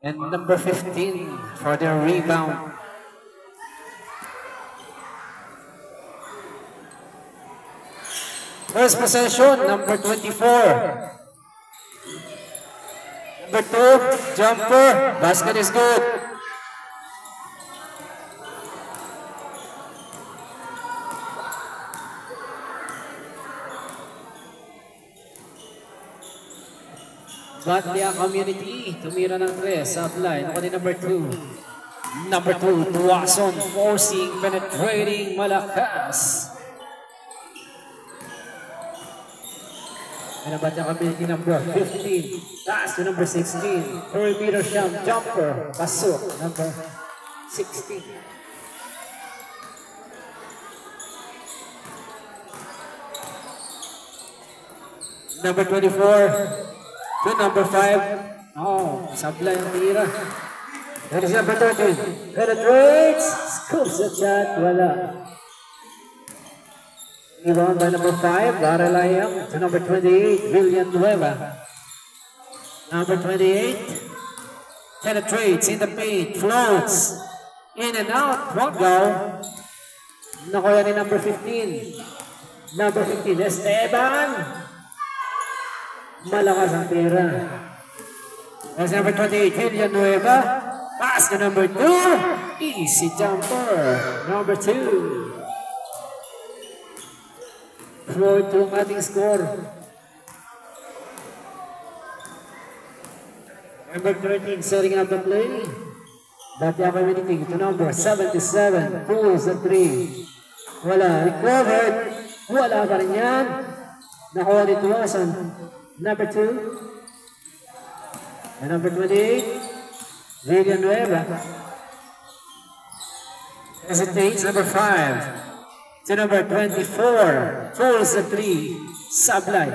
And number 15 for their rebound. First possession, number 24. Number 2, jumper, basket is good. Batya Community, tumira ng 3 sa upline. Ako din number 2. Number 2, Tuwason, forcing, penetrating, malakas. And Batya Community number 15. Pass to number 16. Perimeter jumper, pasok, number 16. Number 24. To number 5. Oh, sablay ang tira. That is number 13. Penetrates. Scoops the shot. Wala. Rebound by number 5. Laralayang. To number 28. Villanueva. Number 28. Penetrates in the paint. Floats. In and out. Won't go. Nakuha ni number 15. Number 15. Esteban. Malakas ang tira. That's number 28, Villanueva. Pass to number 2. Easy jumper. Number 2. 4-2 ang ating score. Number 13, setting up the play. Batya Community to number 77. Pulls the 3. Wala. Recovered. Wala pa rin yan. Nakuha ni Tuwasan. Number 2. And number 28. Villanueva. Hesitates. Number 5. To number 24. Pulls the 3. Sablay.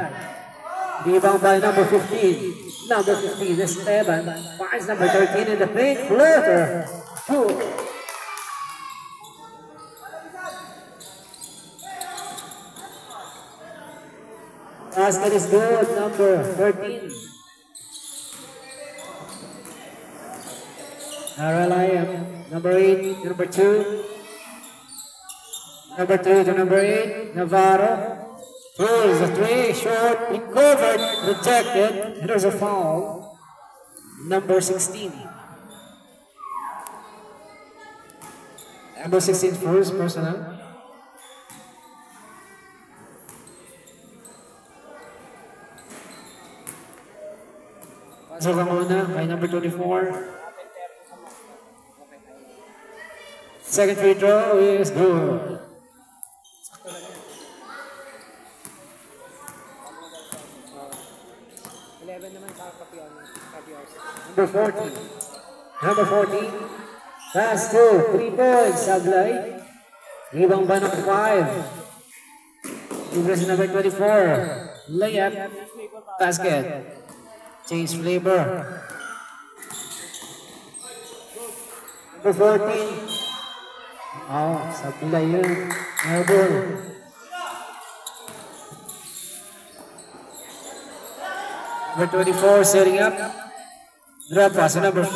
Rebound by number 15. Number 15. Esteban. Finds number 13 in the paint. Floater. 2. Basket is good, number 13. Aralayan, number 8 to number 2. Number 2 to number 8, Navarro. Pulls the 3, short, recovered, rejected. There's a foul. Number 16. Number 16 first personal. So muna kay number 24. Second free throw is good. Number 14. Number 14. Pass to 3 points. Sablay. Rebound by number 5. Impress number 24. Layup. Basket. Change flavor. Number 14. Oh, sablay yun. Airball. Number 24 setting up. Drop pass to number 5.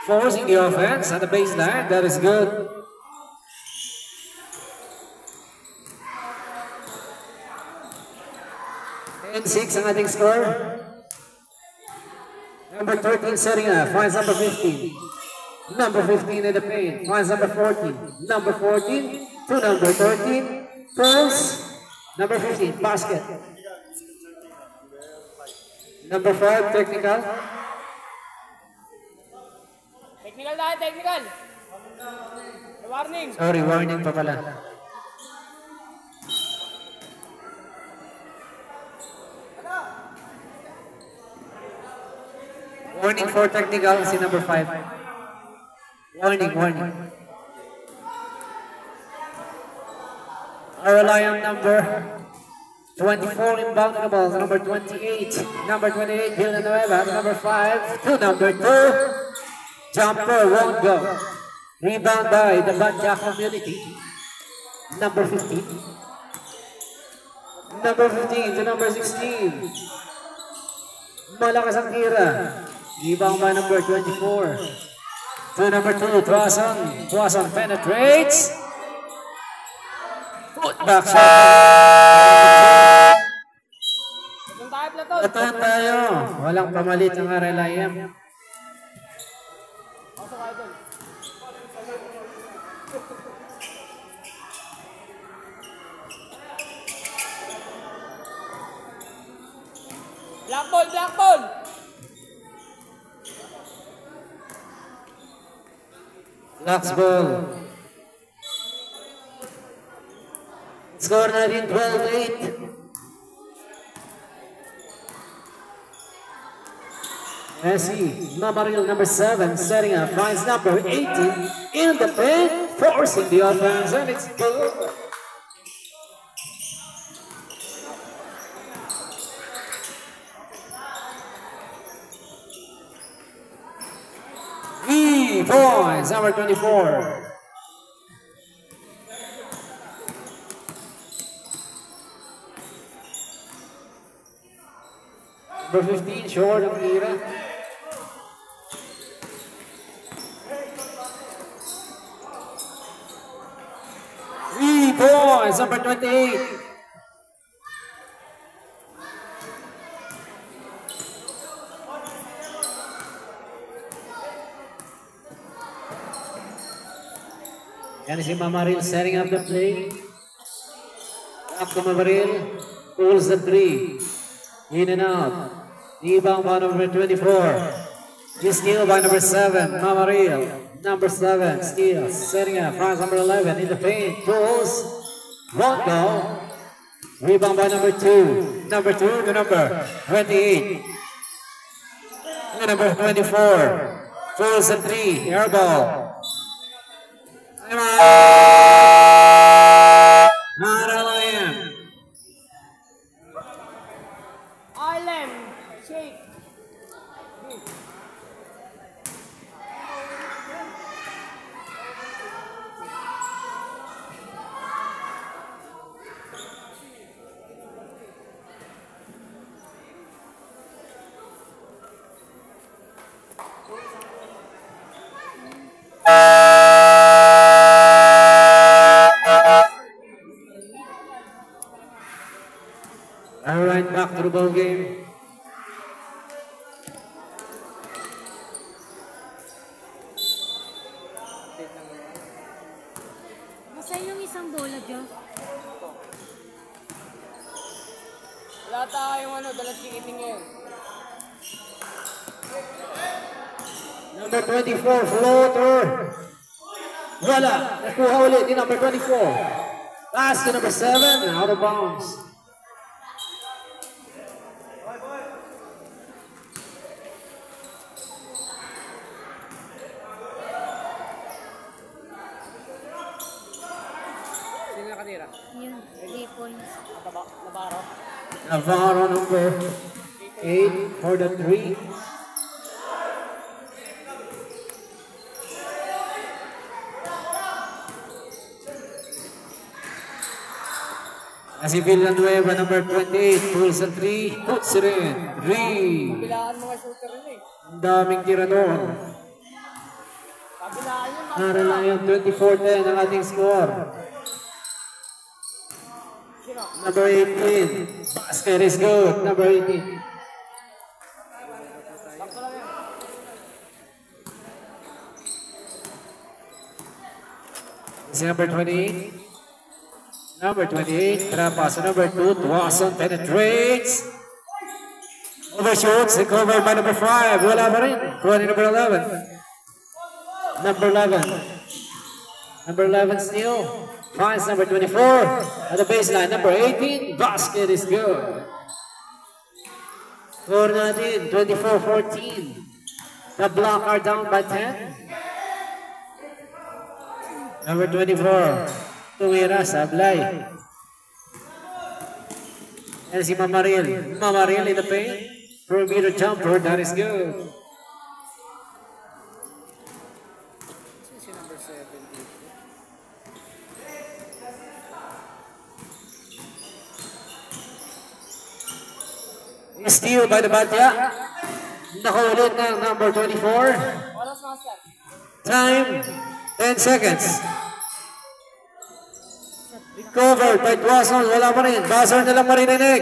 Forcing the offense on the baseline. That is good. And 6 ang ating score. Number 13 setting up, finds number 15. Number 15 in the paint, finds number 14. Number 14 to number 13. Pulls. Number 15, basket. Number 5, technical. Technical tayo, technical. Warning. Sorry, warning pa pala. Warning for technical, si number 5. Warning, warning. Aralayan number 24 inbounding the ball, number 28. Number 28, Villanueva. Number 5 to number 2. Jumper won't go. Rebound by the Batya Community. Number 15. Number 15 to number 16. Malakas ang tira. Rebound by number 24. To number 2, Tuason. Tuason penetrates. Putback shot. Doon tayo, Platon. Platon tayo. Walang pamalit ang RLIM. Pasok kayo doon. Black ball, black ball. Locks ball. Score natin 12-8. Messi, Mamaril number 7, setting up, finds number 18 in the paint, forcing the offense, and it's good. Points, number 24. Number 15, short of Lira. Points, number 28. Yan si Mamaril setting up the play. Up to Mamaril. Pulls the 3. In and out. Rebound by number 24. This steal by number 7. Mamaril. Number 7. Steal. Setting up. Finds number 11 in the paint. Pulls. Won't go. Rebound by number 2. Number 2 to number 28. And number 24. Pulls the 3. Air ball. RLIM. Island. Shake. All right, back to the ball game. Nasaan yung isang bola, Joe? Wala tayong dalat tikiting ngayon. Number 24, floater. Wala. Nakuha ulit ni number 24. Pass to number 7, out of bounds. Sino nakatira? Yun, 3 points. Navarro. Navarro number 8 for the 3. Si Villanueva number 28 pulls the 3, puts it in. 3. Kabilaan mga shooter rin eh. Ang daming tira doon. Kabilaan yun. RLIM 24-10 ang ating score. Sino? Number 18. Basket is good. Number 18. Sakto lang yan. Si number 28. Number 28. Trapas. Number 2. Tuason penetrates. Overshoots. Recovered by number 5. Wala pa rin. Kuha ni number 11. Number 11. Number 11 steal. Finds number 24 at the baseline. Number 18. Basket is good. Score natin. 24-14. The Block are down by 10. Number 24. Tumira sa Ablay. And si Mamaril. Mamaril in the paint. 4-meter jumper. That is good. Si number 7. Steal by the Batya. nakaulit ng number 24. Oras, master. Time, 10 seconds. Recovered by Dawson, wala pa rin. Buzzer na lang maririnig.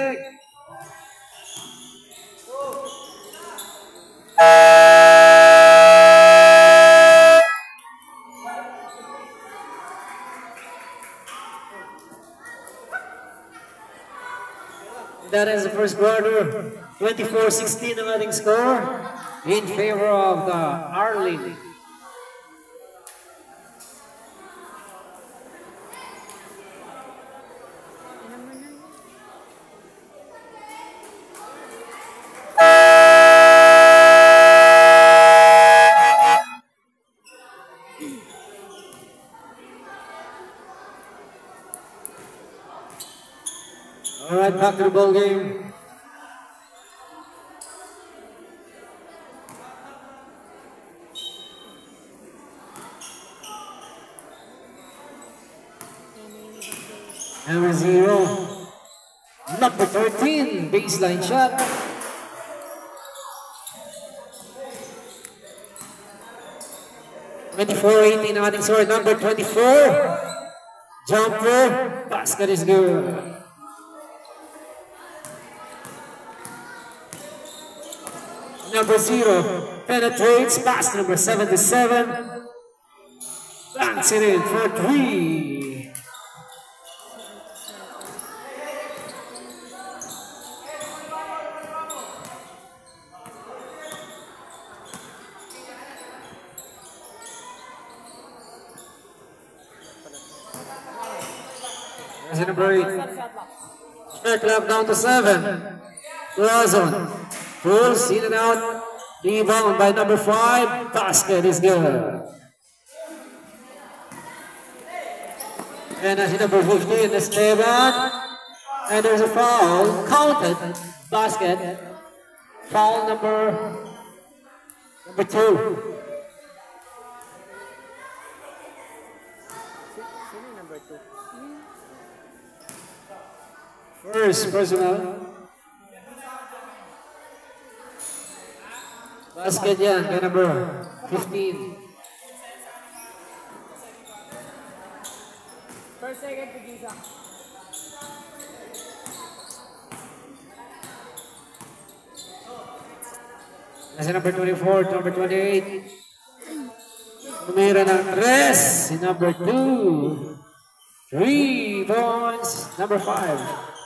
That is the first quarter. 24-16 ang ating score in favor of the Arlene. All right, back to the ball game. Number 0, number 13, baseline shot. (24-18) ang ating score. Number 24, jumper, basket is good. Number 0 penetrates, pass number 77, banks it in for 3. That's number 8. Shot clock down to 7. Dawson pulls in and out. Rebound by number 5. Basket is good. And as number 15, Esteban. And there's a foul. Counted. Basket. Foul number 2. First personal. Basket yan, kay number 15. First, second, Pagisa. Nasa number 24, number 28. Tumira ng tres, si number 2. 3 points, number 5.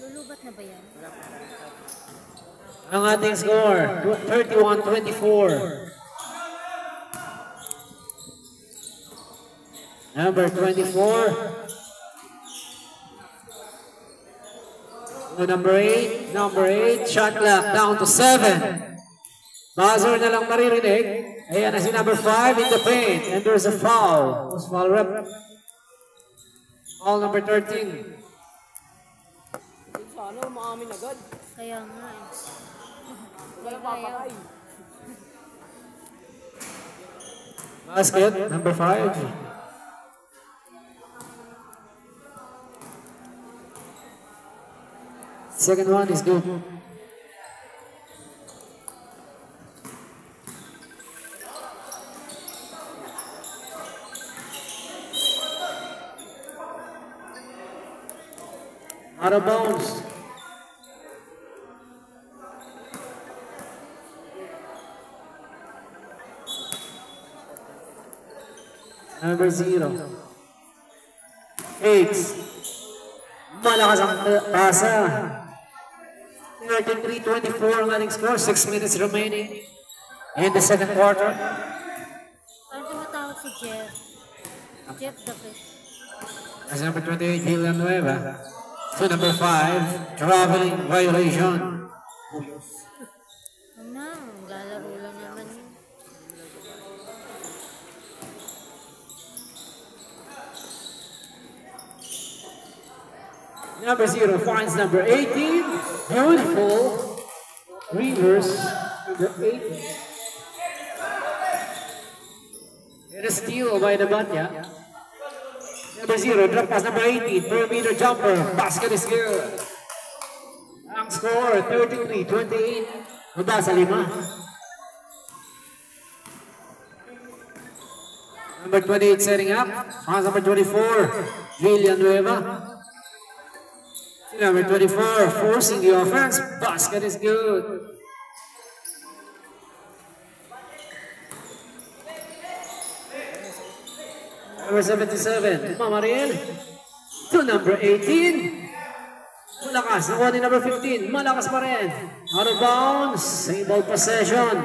Lulubat na ba yan? Ang ating score, 31-24. Number 24. Number 8, shot clock down to 7. Buzzer na lang maririnig. Ayan na si number 5 in the paint. And there's a foul. Who's foul rep? Foul number 13. Sana umaamin agad. Kaya nga eh. Wala papatay. Basket, number 5. Second one is good. Out of bounds. Number 0. 8. Malakas ang pasa. 33-24 ang ating score. 6 minutes remaining in the second quarter. Parang tumatawag si Jeff. Jeff the best. As number 28, Villanueva. To number 5, traveling violation. Ano, lalaro lang naman yun. Number 0 finds number 18. Beautiful reverse number 18. It is steal by the Batya. Number 0, drop pass number 18, perimeter jumper, basket is good. Ang score, 33-28, mula sa 5. Number 28 setting up, pass number 24, Villanueva. Number 24, forcing the offense, basket is good. Number 77, Mamariel. To number 18. Malakas, nakuha ni number 15. Malakas pa rin. Out of bounds. Same ball possession.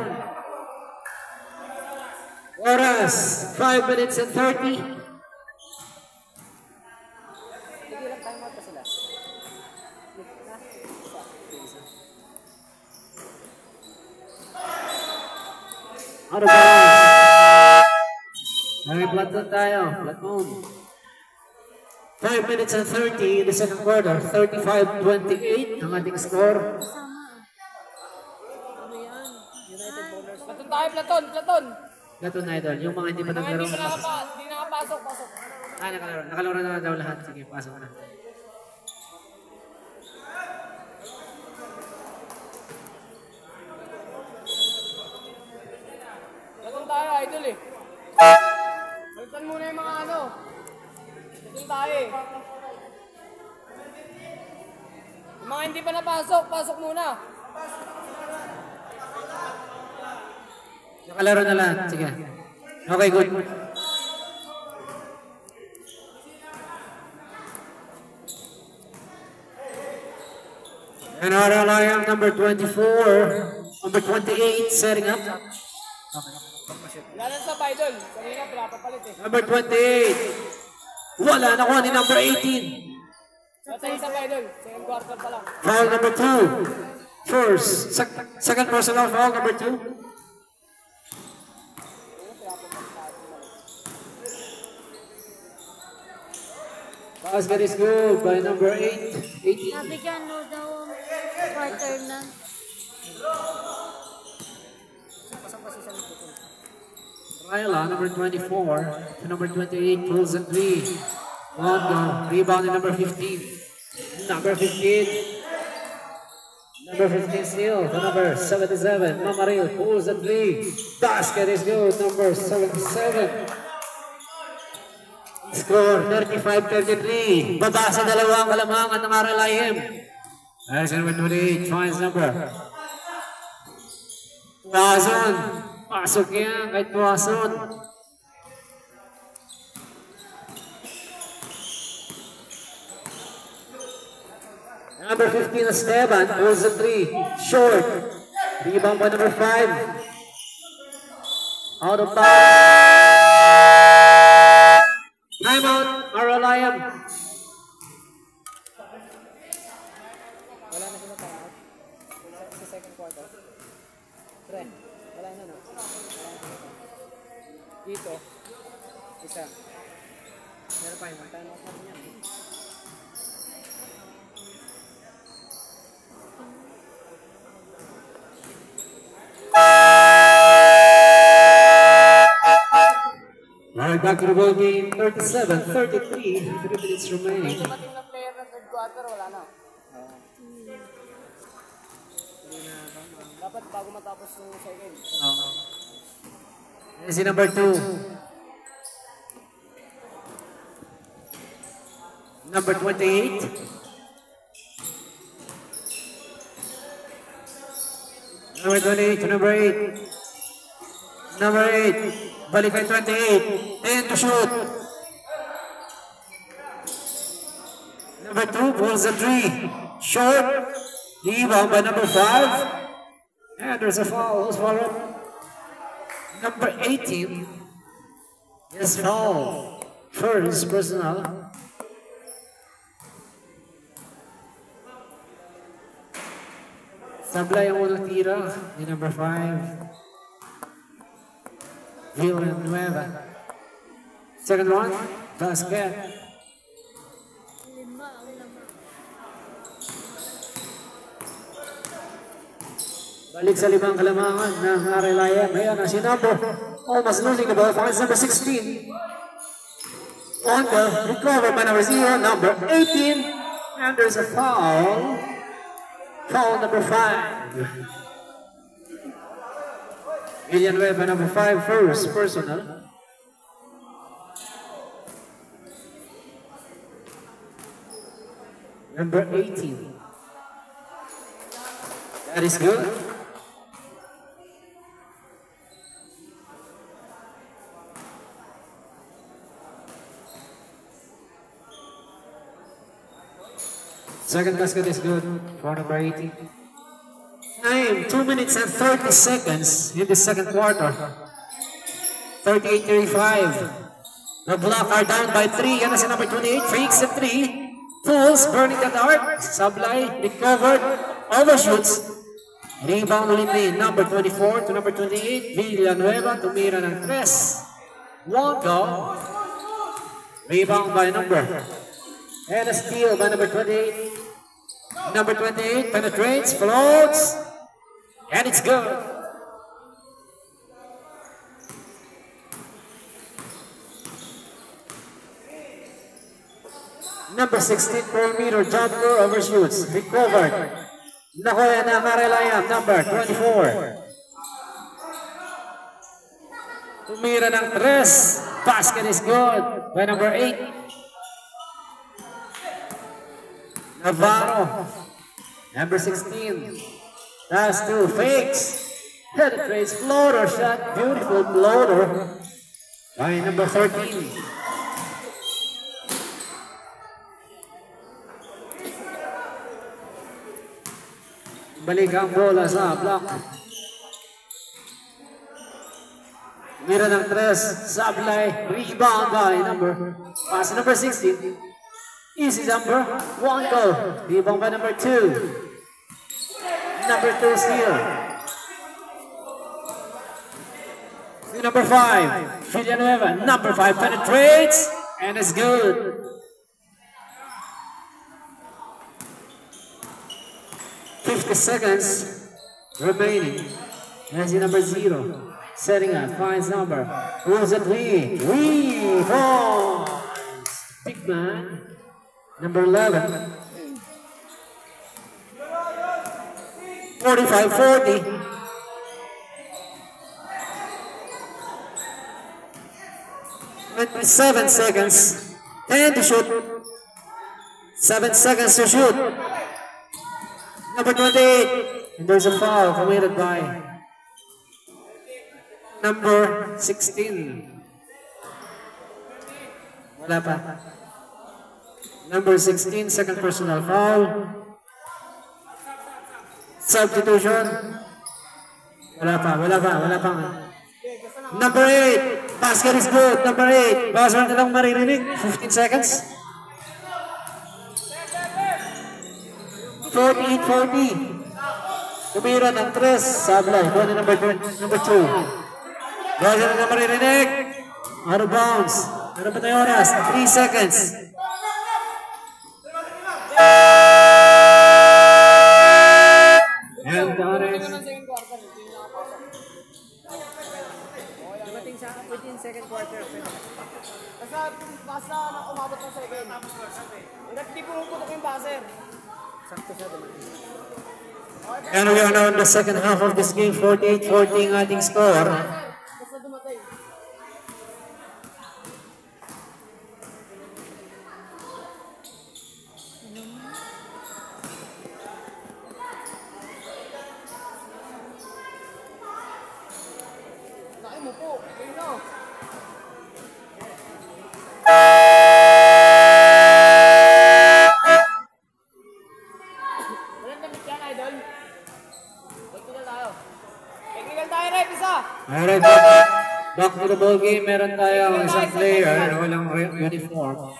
Oras, 5 minutes and 30. Out of bounds. May platoon tayo. Platoon. 5 minutes and 30 in the second quarter. 35-28 ang ating score. Platon tayo, Platon, Platon. Platoon na idol. Yung mga hindi pa naglaro. Hindi nakapasok, pasok. Nakalaro. Nakalaro na daw lahat. Sige, pasok na. Platon tayo, idol eh. Balitan muna yung mga ano. Platon tayo eh. Yung mga hindi pa napasok, pasok muna. Nakalaro na lahat. Sige. Okay, good. And our Alliance number 24, number 28 setting up. Wala na sa idol. Kanina, pinapapalit eh. Number 28. Wala, nakuha ni number 18. Patay sa idol. Second quarter pa lang. Foul number 2. First, second personal foul number 2. Basket is good by number 8. 18. Nabigyan mo daw ang quarter na. Ryla, number 24, to number 28, pulls at 3. Londo, rebound to number 15. Number 15. Number 15 still, to number 77. Mamaril pulls at 3. Basket is good, number 77. Score, 35-33. Baba sa dalawang kalamangan ng RLIM. As number 28 finds number. Tuwason. Pasok yan kahit Tuwason. Number 15 Esteban pulls the 3. Short. Rebound by number 5. Out of bounds. Timeout, RLIM. Wala na sila timeout. Sa second quarter. Pre, wala na no? Dito. Isa. Meron pa yung timeout natin yan. Alright, back to the ball game, 37-33, 3 minutes remaining. Dumating na player ng third quarter, wala na. Dapat bago matapos yung second. This is number 2. Number 28. Number 28 to number 8. Number 8. Balikan 28. 10 to shoot. Number 2 pulls the 3. Short. Rebound by number 5. And there's a foul. Who's fouled? Number 18 is foul. First personal. Sablay ang unang tira ni number 5. Villanueva. Second one, basket. 5 ang laman. Balik sa limang kalamangan ng RLIM. Ayan na si number. Almost losing the ball. Finds number 16. On the recover by number 0, number 18. And there's a foul. Foul number 5. Villanueva number 5 first personal. Number 18. That is good. Second basket is good for number 18. Time, 2 minutes and 30 seconds in the second quarter. 38-35. The Black are down by 3. Yan na si number 28. Fakes the 3. Fools, burning the dart. Sablay, recovered. Overshoots. Rebound ulit ni number 24 to number 28. Villanueva, tumira ng 3. Won't go. Rebound by number. And a steal by number 28. Number 28 penetrates, floats, and it's good. Number 16 perimeter jumper overshoots, recovered. Nakuha na Marilayam, number 24. Tumira ng 3. Basket is good by number 8. Navarro, number 16. That's 2 fakes. Penetrates floater shot, beautiful floater by number 13. Balik ang bola sa block. Mira ng 3, Sablay, rebound by number 16. Easy jumper, 1 go. Rebound by number 2. Number 2 steal. Number 5, Villanueva. Number 5 penetrates and it's good. 50 seconds remaining. As number 0. Setting up, finds number. Who's at lead? Big man. Number 11. 45-40. With 7 seconds. 10 to shoot. 7 seconds to shoot. Number 28. And there's a foul committed by number 16. Wala pa. Number 16, second personal foul. Substitution. Wala pa. Number 8, basket is good. Number 8, buzzer na lang maririnig. 15 seconds. 48-40. Tumira ng 3, Sablay. Doon number 2. Buzzer na lang maririnig. Out of bounds. Ano pa tayo oras? 3 seconds. And dumating sa within second quarter. Basta umabot ng second. Hanggat di pumuputok yung buzzer. Sakto siya dumating. And we are now in the second half of this game. 48-40 ang ating score. Basta dumating. Mo po, ayun na. Walang damit yan, idol. Technical tayo. Technical tayo, Rep, isa. Alright, back to the ball game. Meron tayong isang player na walang uniform.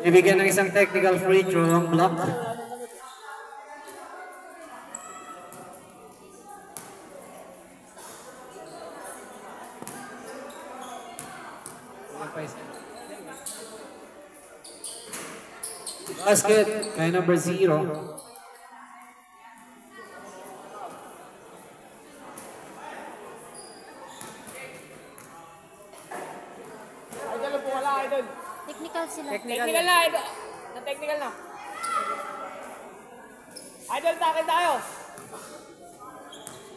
Ibigyan ng isang technical free throw ang block. Basket kay number 0. Idol, upo ka lang, idol. Technical sila. Technical na, idol. Na-technical na. Idol, takin tayo.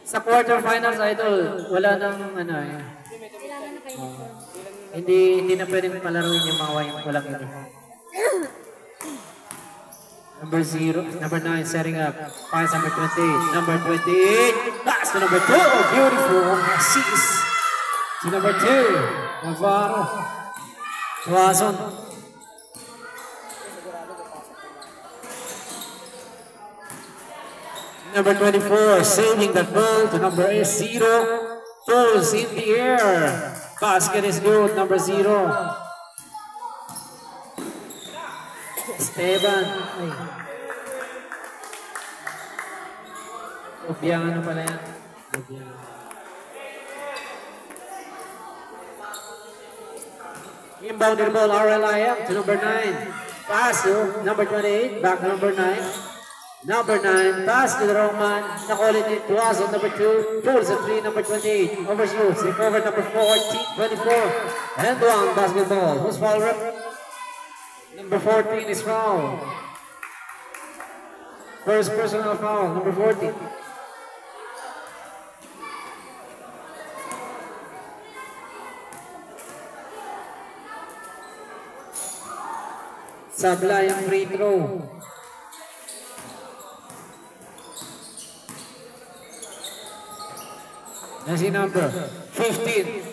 Sa quarterfinals, idol, wala nang ano eh. Kailangan na kayo nito. Hindi na pwedeng palaruin yung mga walang ito. Number 0, number 9 setting up. Pass number 28. Number 28. Pass to number 2. Beautiful. Assist to number 2. Navarro. Tuazon. Number 24 saving that ball to number 0. Pulls in the air. Basket is good. Number 0. Esteban. Ay. Lubiano pala yan. Lubiano. Inbounded ball, RLIM to number 9. Pass to number 28. Back to number 9. Number 9. Pass to the wrong man. Nakulit it to us on number 2. Pulls a 3, number 28. Overshoots. Recover number 14, 24. And 1 basketball. Who's foul rep? Number 14 is foul. First personal foul, number 14. Sabla yung free throw. That's the number 15.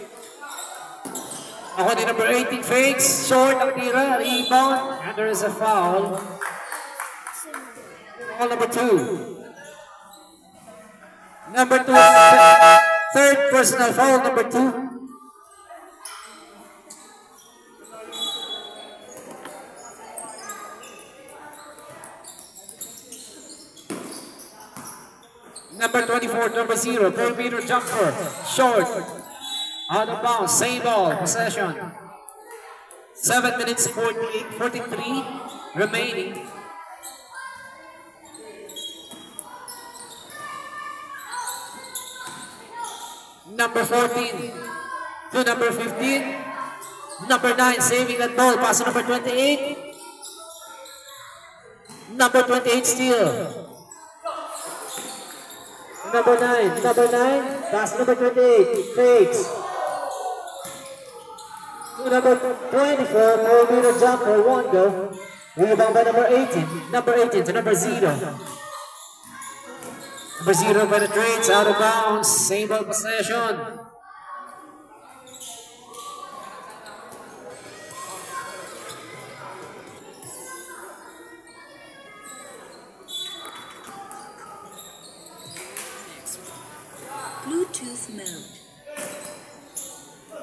Ako din number 18 fakes, short ang tira, rebound, and there is a foul. Foul number 2. Number 2, third personal foul, number 2. Number 24, number 0, perimeter jumper, short. Out of bounds, same ball, possession. 7 minutes, 43 remaining. Number 14 to number 15. Number 9 saving that ball, pass to number 28. Number 28 still. Number 9, pass to number 28, fakes. To number 24, perimeter jumper, 1 go. Rebound by number 18. Number 18 to number 0. Number 0 penetrates out of bounds. Same ball possession. Bluetooth mode.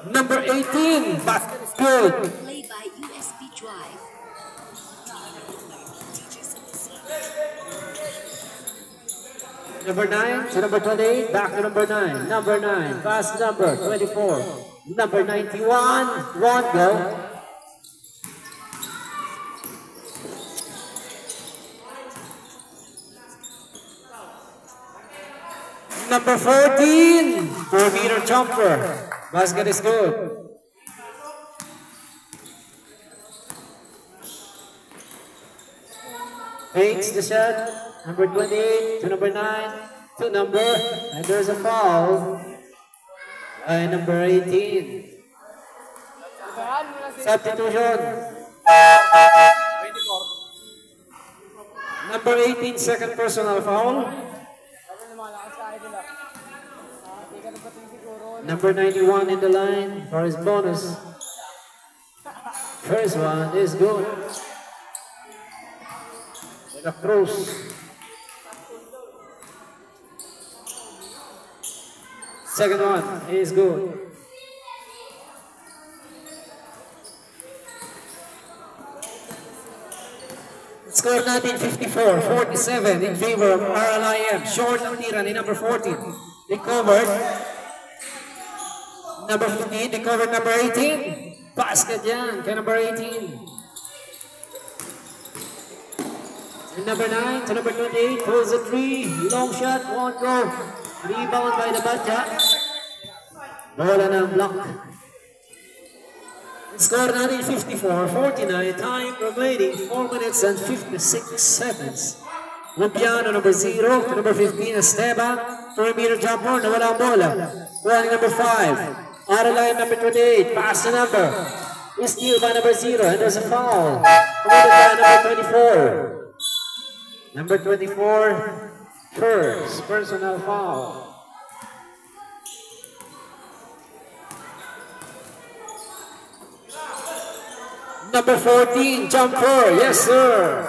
Number 18, basket is good. Play by USB drive. Number 9 to number 28, back to number 9. Number 9, pass number 24. Number 91, 1 go. Number 14, 4-meter jumper. Basket is good. Fakes the shot. Number 28 to number 9 to number, and there's a foul. Number 18. Substitution. Number 18, second personal foul. Number 91 in the line for his bonus. First one is good. De La Cruz. Second one is good. Score natin 54-47 in favor of RLIM. Short ang tira ni number 14. Recovered. Number 15, recovered number 18. Basket yan kay number 18. And number 9 to number 28, pulls a 3. Long shot, won't go. Rebound by the Badja. Bola ng block. Score natin 54-49. Time remaining 4 minutes and 56 seconds. Lupiano number 0 to number 15 Esteban. 4-meter jumper, nawala ang bola. Running number 5. Adeline number 28. Pass the number. Steal by number 0 and there's a foul. Committed by number 24. Number 24. First personal foul. Number 14, jumper. Yes, sir.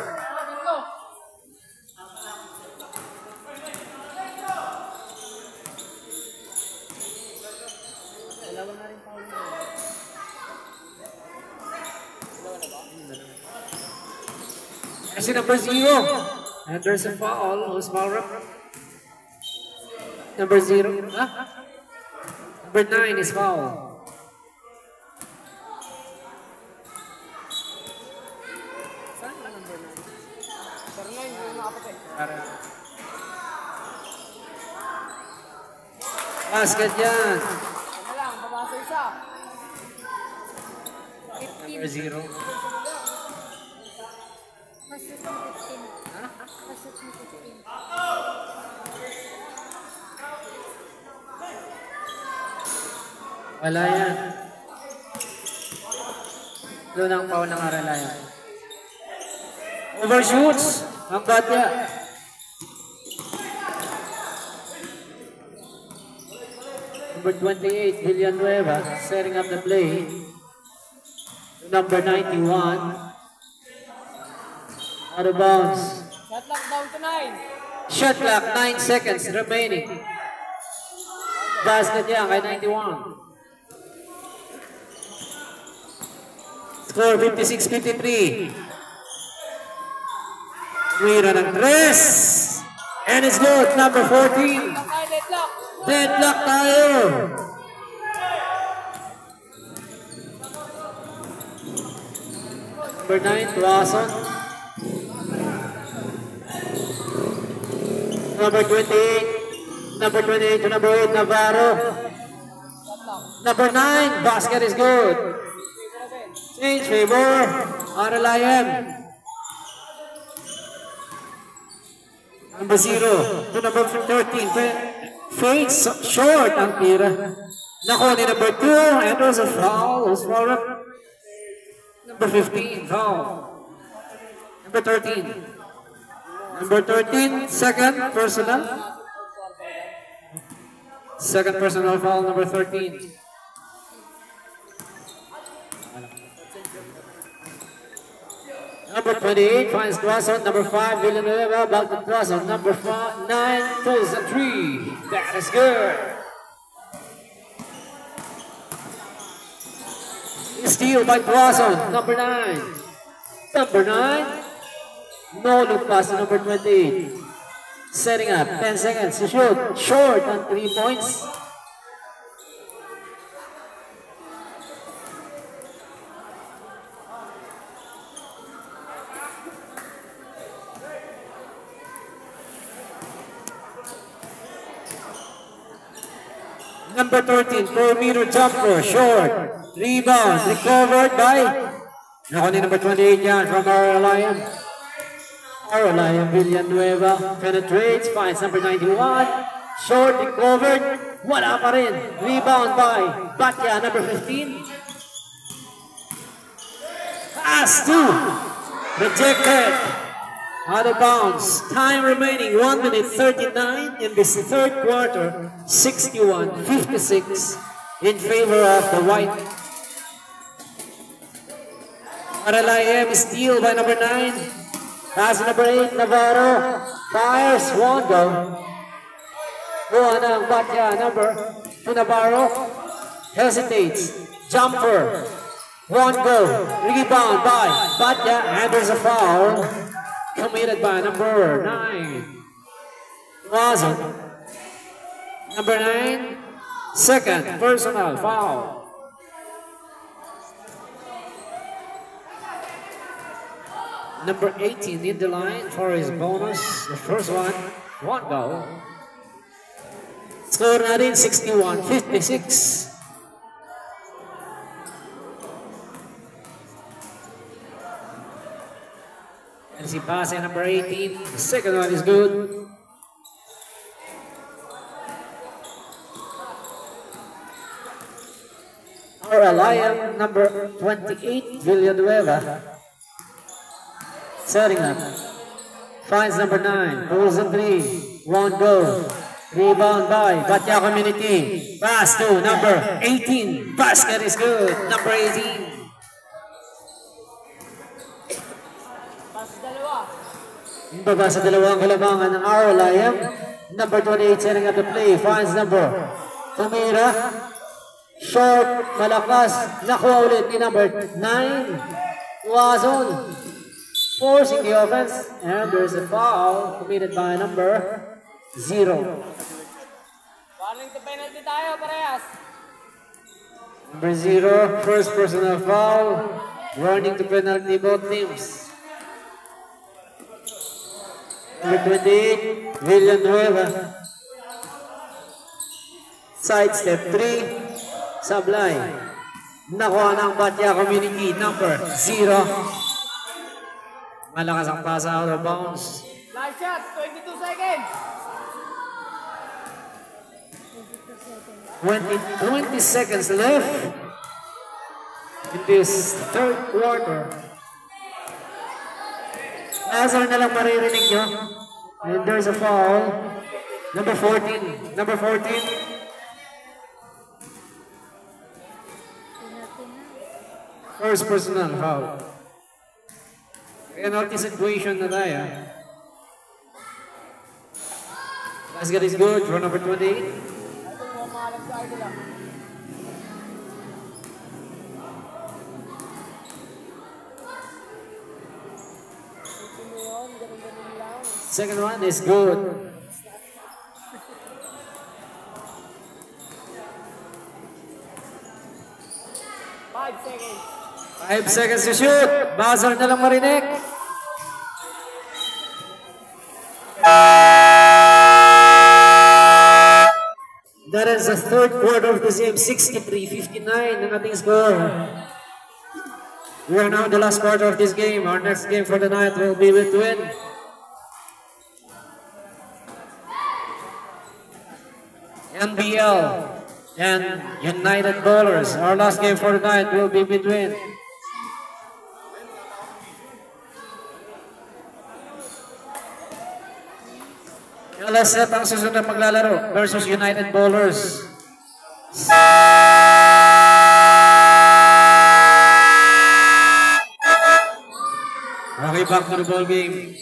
Kasi number 0. And there's a foul. Who's foul rep? Number 0. Number 9 is foul. Basket yan. Ano lang, babasa isa. Number 0. Pasok ng 15. Pasok ng 15. Wala yan. Doon ang foul ng Aralayan. Overshoots. Ang batya. Number 28, Villanueva, setting up the play. Number 91. Out of bounds. Shot clock down to 9. Shot clock, 9 seconds remaining. Basket yan kay 91. Score 56-53. Wira ng 3. And it's good, number 14. Deadlock. Deadlock tayo. Number 9, Tuason. Number 28. Number 28 to number 8, Navarro. Number 9, basket is good. Change favor. RLIM. Number 0 to number 13. Fades short ang tira. Nakuha ni number 2 and there's a foul. Who's foul? Number 15, foul. Number 13. Number 13, second personal. Second personal foul, number 13. Number 28 finds Tuason. Number 5, Villanueva. Back to Tuason. Number 9 pulls a 3. That is good. Steal by Tuason. Number 9. Number 9. No look pass to number 28. Setting up. 10 seconds to shoot. Short on 3 points. Number 13, 4-meter jumper, short. Rebound, recovered by... Nakuha ni number 28 yan from RLIM. RLIM Villanueva penetrates, finds number 91. Short, recovered. Wala pa rin. Rebound by Batya, number 15. Pass to. Rejected. Out of bounds. Time remaining 1 minute 39 in this third quarter. 61-56 in favor of the white. RLIM steal by number 9. Pass number 8, Navarro. Fires, won't go. Buha ng Batya, number to Navarro. Hesitates. Jumper. Won't go. Rebound by Batya, and there's a foul. Committed by number 9. Wasn't. Number 9, second personal foul. Number 18 in the line for his bonus. The first one, won't go. Score natin 61-56. And si pass number 18. The second one is good. Our Alliance number 28, Villanueva. Setting up. Finds number 9. Pulls a 3. Won't go. Rebound by Batya Community. Pass to number 18. Basket is good. Number 18. Baba sa dalawang kalabangan ng our Alliance. Number 28 setting up the play. Finds number Tumira. Short, malakas, nakuha ulit ni number 9, Wazon, forcing the offense, and there's a foul committed by number 0. Warning to penalty tayo, parehas. Number 0, first personal foul, warning to penalty both teams. Number 28, Villanueva, sidestep 3, Sablay. Nakuha ng Batya Community, number 0. Malakas ang pass out of bounds. Last shot, 22 seconds. 20 seconds left in this third quarter. Nazar na lang maririnig nyo. And there's a foul. Number 14. Number 14. First personal foul. Penalty situation na tayo. Basket is good for number 28. Second one is good. Five seconds to shoot. Buzzer na lang marinig. That is the third quarter of the game. 63-59 ang ating score. We are now in the last quarter of this game. Our next game for the night will be between NBL and United Bowlers. Our last game for the night will be between LSF ang susunod na maglalaro versus United Bowlers. Okay, back to the ball game.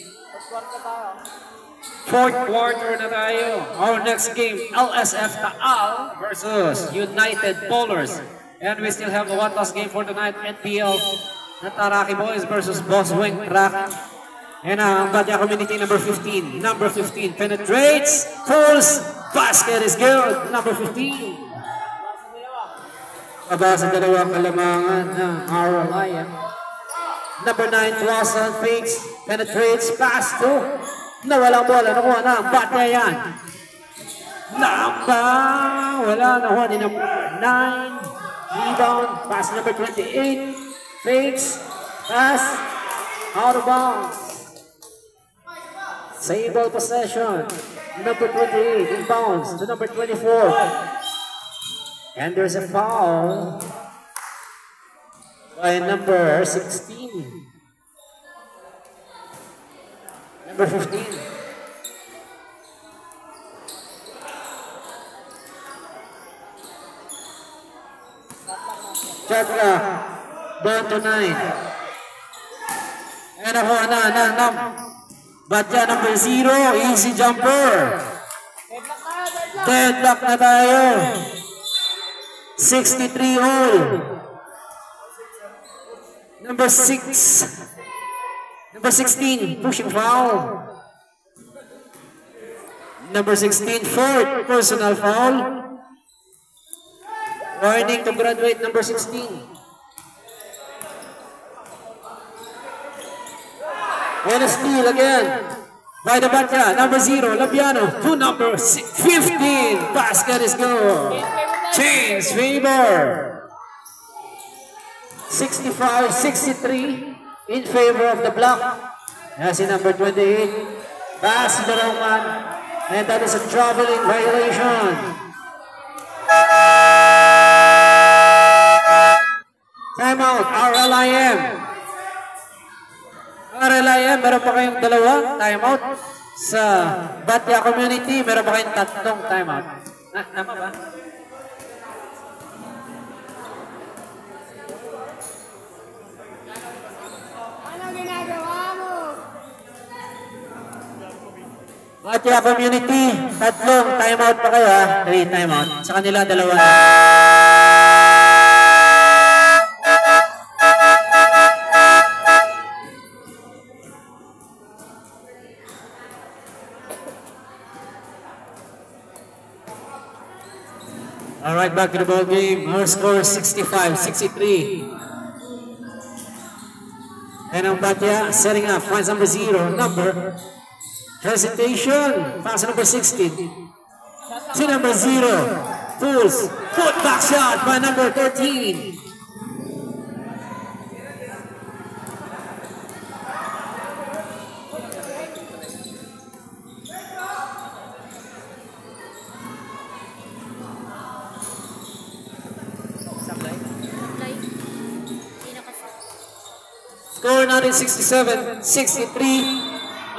Fourth quarter na tayo. Our next game, LSF Taal versus United Bowlers. And we still have the one last game for tonight, NPL na Taraki Boys versus Bosswing Rock. And ang Batya Community, number 15. Number 15 penetrates, pulls, basket is good. Number 15. Aba sa dalawang kalamangan ng our Alliance. Number 9, Tuasan fakes, penetrates, pass to. Nawalang bola, nakuha na ang Batya yan. Wala, nakuha ni number 9. Rebound, pass number 28. Fakes, pass, out of bounds. Sable possession. Number 28 inbounds to number 24. And there's a foul by number 16. Number 15. Chakra down to 9. And ako na. Batya number 0, easy jumper. Deadlock na tayo. 63 all. Number 6. Number 16, pushing foul. Number 16, fourth personal foul. Warning to graduate number 16. And a steal again by the Batya, number 0, Labiano, to number 15. Basket is good. Change favor. 65-63 in favor of the block. That's in number 28. Pass to the wrong man. And that is a traveling violation. Timeout, RLIM. RLIM, meron pa kayong dalawa timeout. Sa Batya Community, meron pa kayong 3 timeout. Tama ba? Ano ginagawa mo? Batya Community, 3 timeout pa kayo ha. 3 timeout. Sa kanila, 2 na. Alright, back to the ball game. Our score 65-63. And ang Batya setting up. Finds number 0. Number. Hesitation. Pass number 16. To number 0. Pulls. Foot back shot by number 13. Score natin 67-63.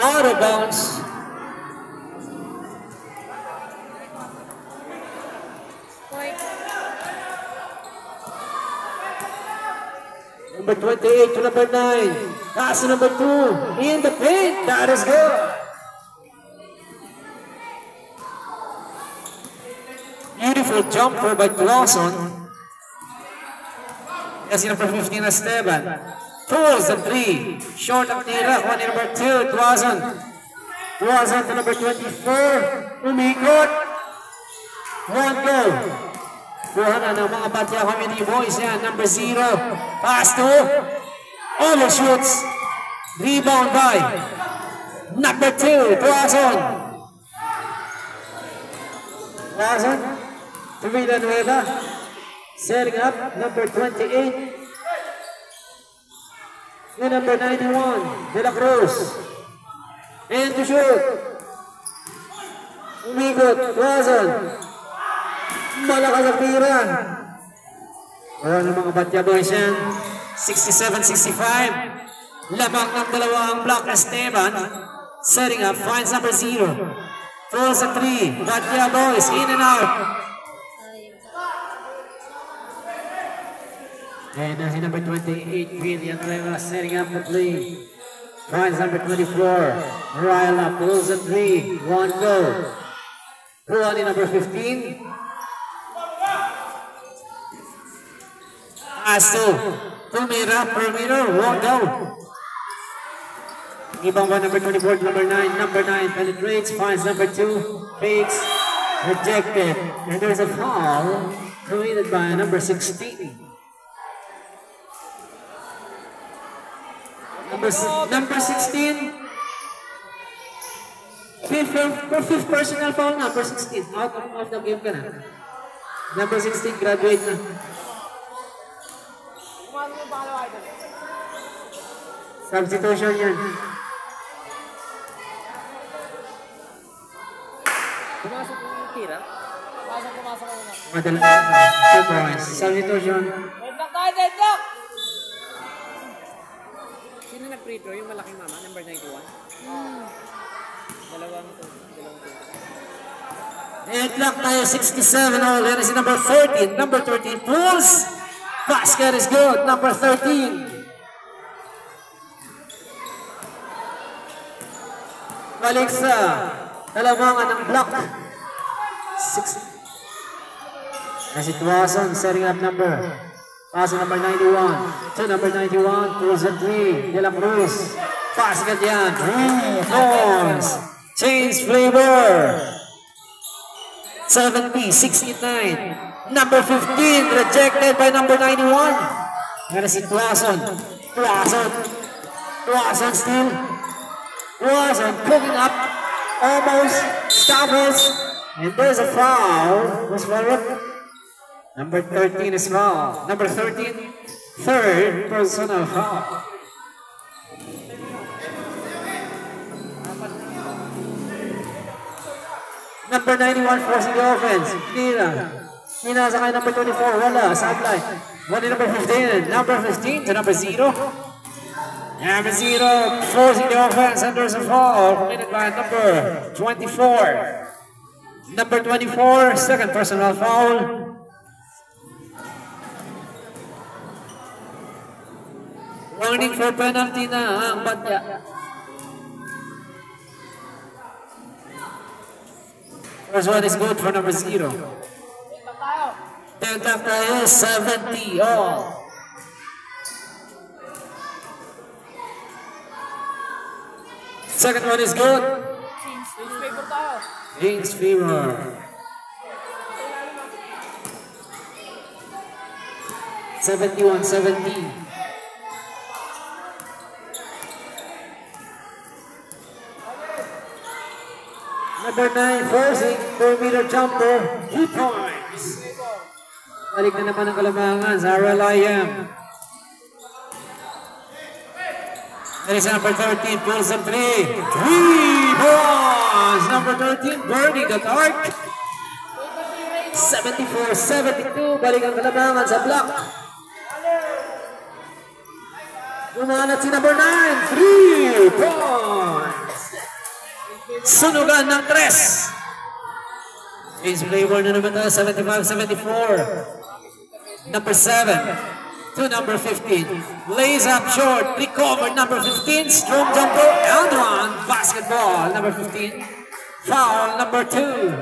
Out of bounds. Number 28 to number 9. Pass to number 2. In the paint. That is good. Beautiful jumper by Clausen. Yes, number 15 Esteban. Pulls the 3. Short of tira. One number 2. Clausen. Clausen to number 24. Umikot. 1 goal. Kuha na ng mga Batya Community boys yan. Number 0. Pass to. Overshoots. Rebound by number 2. Clausen. Clausen. To Villanueva. Setting up number 28. And number 91. De La Cruz. And to shoot. Umikot. Clausen. Malakas ang tira. Wala ng mga Batya boys yan. 67-65. Labang ng dalawang block Esteban. Setting up. Finds number 0. Throws a 3. Batya boys in and out. And that's number 28. Villanueva setting up the 3. Finds number 24. Ryla pulls a 3. 1 goal. Pull on in number 15. Pass to Tumira per meter, 1 goal. Ibang one number 24 to number 9. Number 9 penetrates, finds number 2, fakes, rejected. And there's a foul committed by number 16. Number 16. Fifth personal foul, number 16. Out of the game ka na. Number 16, graduate na. Substitution yan. Pumasok yung tira? Pumasok ko na. Madala na. 2 points. Substitution. Deadlock tayo, deadlock! Sino nag-free throw? Yung malaking mama, number 91? Dalawang to. Deadlock tayo, 67 all. Yan si number 13. Number 13 pulls. Basket is good. Number 13. Balik sa dalawangan ng block. 6. Kasi Tuason setting up number. Pass number 91. To number 91. Pulls a 3. De La Cruz. Basket yan. 3 points. Change flavor. 70-69. Number 15. Rejected by number 91. Yan si Tuason. Tuason still. Tuason picking up. Almost. Stumbles. And there's a foul. Who's forward? Number 13 is foul. Number 13. Third personal foul. Number 91 forcing the offense. Nina sa kay number 24. Wala. Sideline. One in number 15. Number 15 to number 0. Number 0 forcing the offense. And there's a foul committed by number 24. Number 24, second personal foul. Warning for penalty na ang Batya. First one is good for number 0. Then after is 70 all. Second one is good. James Fever. 71-70. Number 9 forcing 4-meter jumper. 2 points. Balik na naman ang Kalamangan sa RLIM. That is number 13, pulls up 3. 3 points. Number 13, burning the dark. 74-72. Balik ang Kalamangan sa block. Umanat si number 9. 3 points. Sunugan ng 3. James Flavor na naman tayo, 75-74. Number 7 to number 15. Lays up short, recover number 15. Strong jumper, and one. Basketball, number 15. Foul, number 2.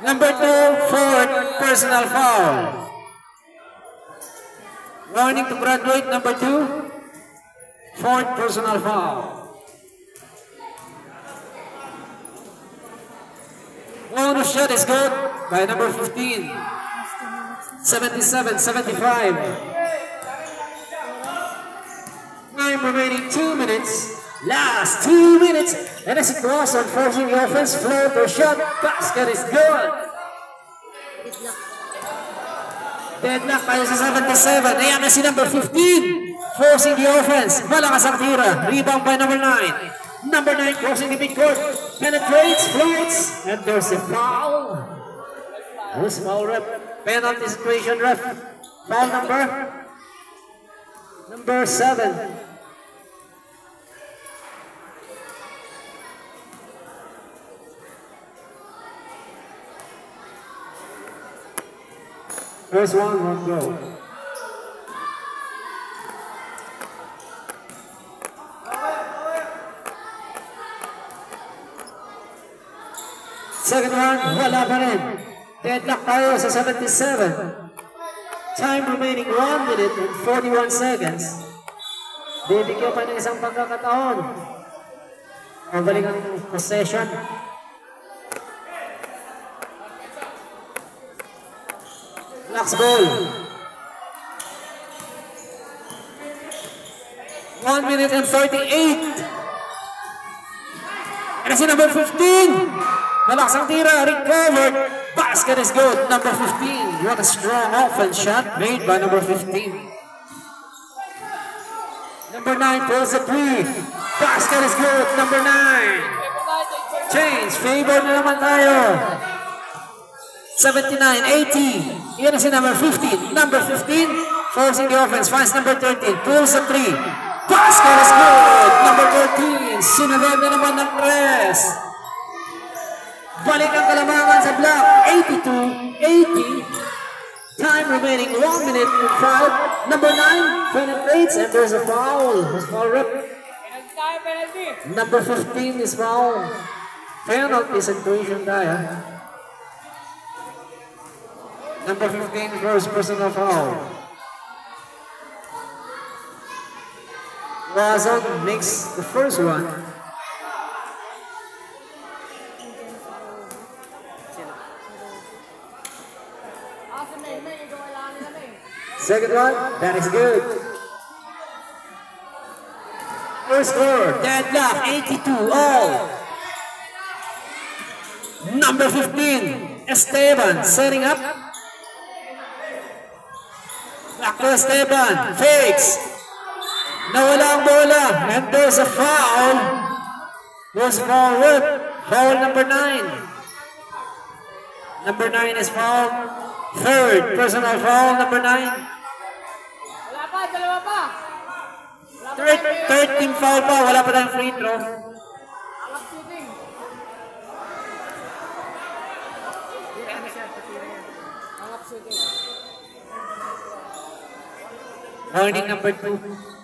Number 2, fourth personal foul. Warning to graduate, number 2. Fourth personal foul. Bonus shot is good by number 15. 77-75. Time remaining 2 minutes. Last 2 minutes. And as it goes on forcing the offense, floater shot. Basket is good. Deadlock tayo sa 77. Ayan na si number 15. Forcing the offense. Malakas ang tira. Rebound by number 9. Number 9 crossing the midcourt. Penetrates, floats. And there's a foul. Who's foul rep? Penalty situation ref. Foul number 7. First one go. Second one, wala pa rin. Deadlock tayo sa 77. Time remaining 1 minute and 41 seconds. Bibigyan pa ng isang pagkakataon. Mabalik ang possession. Locks ball. 1 minute and 38. And si number 15. Malakas ang tira. Recovered. Basket is good. Number 15. What a strong offense shot made by number 15. Number 9 pulls the 3. Basket is good. Number 9. Change. Favor na naman tayo. 79-80. Yan na si number 15. Number 15, forcing the offense. Finds number 13. Pulls the 3. Basket is good. Number 13. Sinagad na naman ng press. Balik ang Kalamangan sa block. 82-80. Time remaining 1 minute and 5. Number 9 penetrates and there's a foul. There's foul rep. Number 15 is foul. Penalty situation tayo. Number 15, first personal foul. Wazon makes the first one. Second one, that is good. First score, deadlock, 82 all. Number 15, Esteban, setting up. Back to Esteban, fakes. Nawala ang bola. And there's a foul. Was forward. Foul number 9. Number 9 is fouled. Third personal foul, number 9. Wala pa, dalawa pa. Third team foul pa. Wala pa tayong free throw. Angap shooting. Angap shooting. Warning number 2.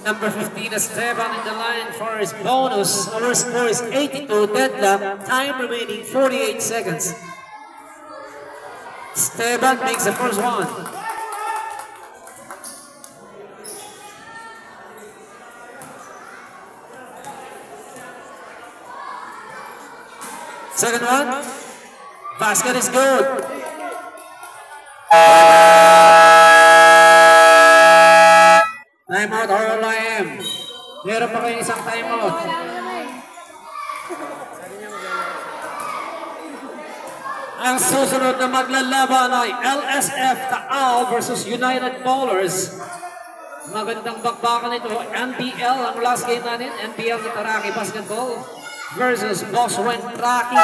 Number 15 is Esteban in the line for his bonus. Our score is 82, deadlock. Time remaining 48 seconds. Esteban makes the first one. Second one. Basket is good. Timeout, RLIM. Meron pa kayo isang timeout. Ang susunod na maglalaban ay LSF Taal versus United Ballers. Magandang bakbakan ito. NBL ang last game natin. NBL na Taraki Basketball versus Boswen Traki.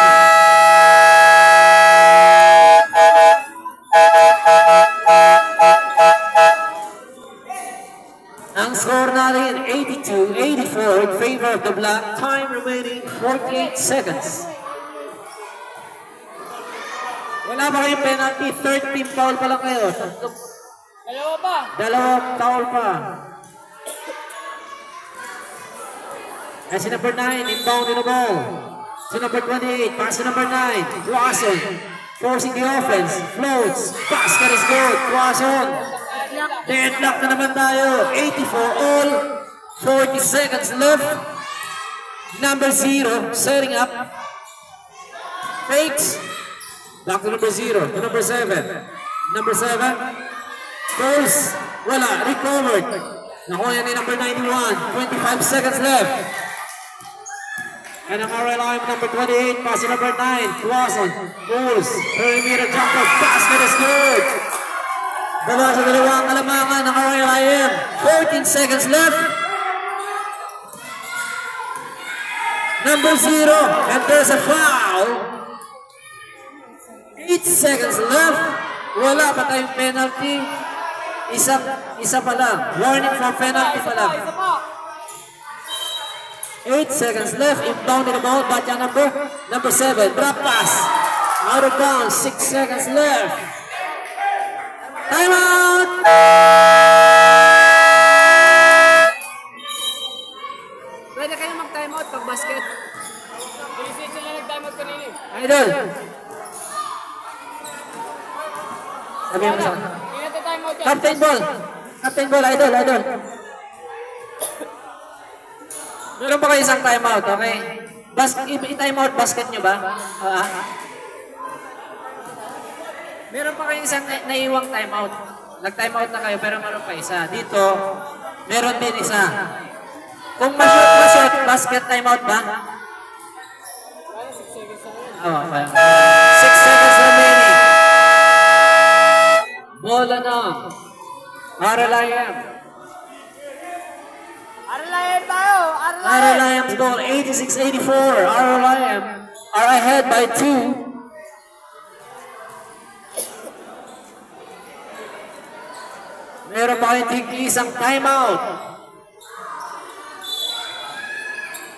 Ang score natin 82-84 in favor of the black. Time remaining 48 seconds. Wala ba kayong penalty? Third team foul pa lang kayo. Dalawa pa. Dalawang foul pa. And si number 9, inbound in the ball. Si number 28, pass to number 9. Quason, forcing the offense. Floats, basket is good. Quason. Deadlock na naman tayo. 84 all. 40 seconds left. Number 0, setting up. Fakes. Back to number 0, to number 7. Number 7. Goes. Wala. Recovered. Nakuha yan ni number 91. 25 seconds left. And ang RLIM number 28. Pass to number 9. Quason. Goes. Perimeter jumper. Basket is good. Dalawa sa dalawang kalamangan ng RLIM. 14 seconds left. Number 0. And there's a foul. 8 seconds left. Wala pa tayong penalty. Isa pa lang. Warning for penalty pa lang. 8 seconds left. Inbound in the ball. Batya number 7. Drop pass. Out of bounds. 6 seconds left. Time out! Pwede kayo mag-time out pag basket. Bilisin sila nag-time out kanina. Idol. Sabi mo sa Ingat na time out yan. Captain Ball. Captain Ball, idol. Meron pa kayo isang timeout, okay? I-timeout basket nyo ba? Meron pa kayo isang naiwang timeout. Nag-timeout na kayo pero meron pa isa. Dito, meron din isa. Kung ma-shoot, basket timeout ba? 6 seconds na yun. 6 seconds remaining. Bola na. RLIM. RLIM tayo! RLIM! RLIM's goal, 86-84. RLIM are ahead by 2. Meron pa kayong tigli isang timeout.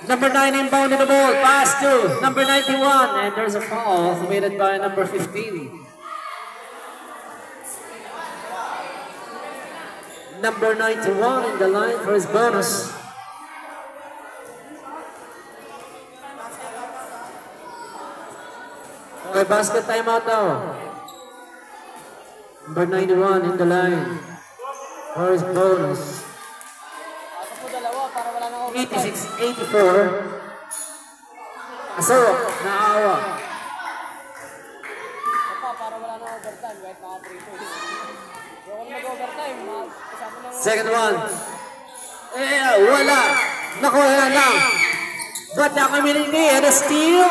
Number 9 inbound in the ball. Pass to number 91. And there's a foul committed by number 15. Number 91 in the line for his bonus. Okay, basket timeout now. Number 91 in the line for his bonus. Asa po dalawa para wala na overtime. 86-84. Aso, naawa. Para wala na overtime kahit naka-3 points. Huwag na mag-overtime. Kasama ng... Second one. Wala. Nakuha lang. But nakamili ni and a steal.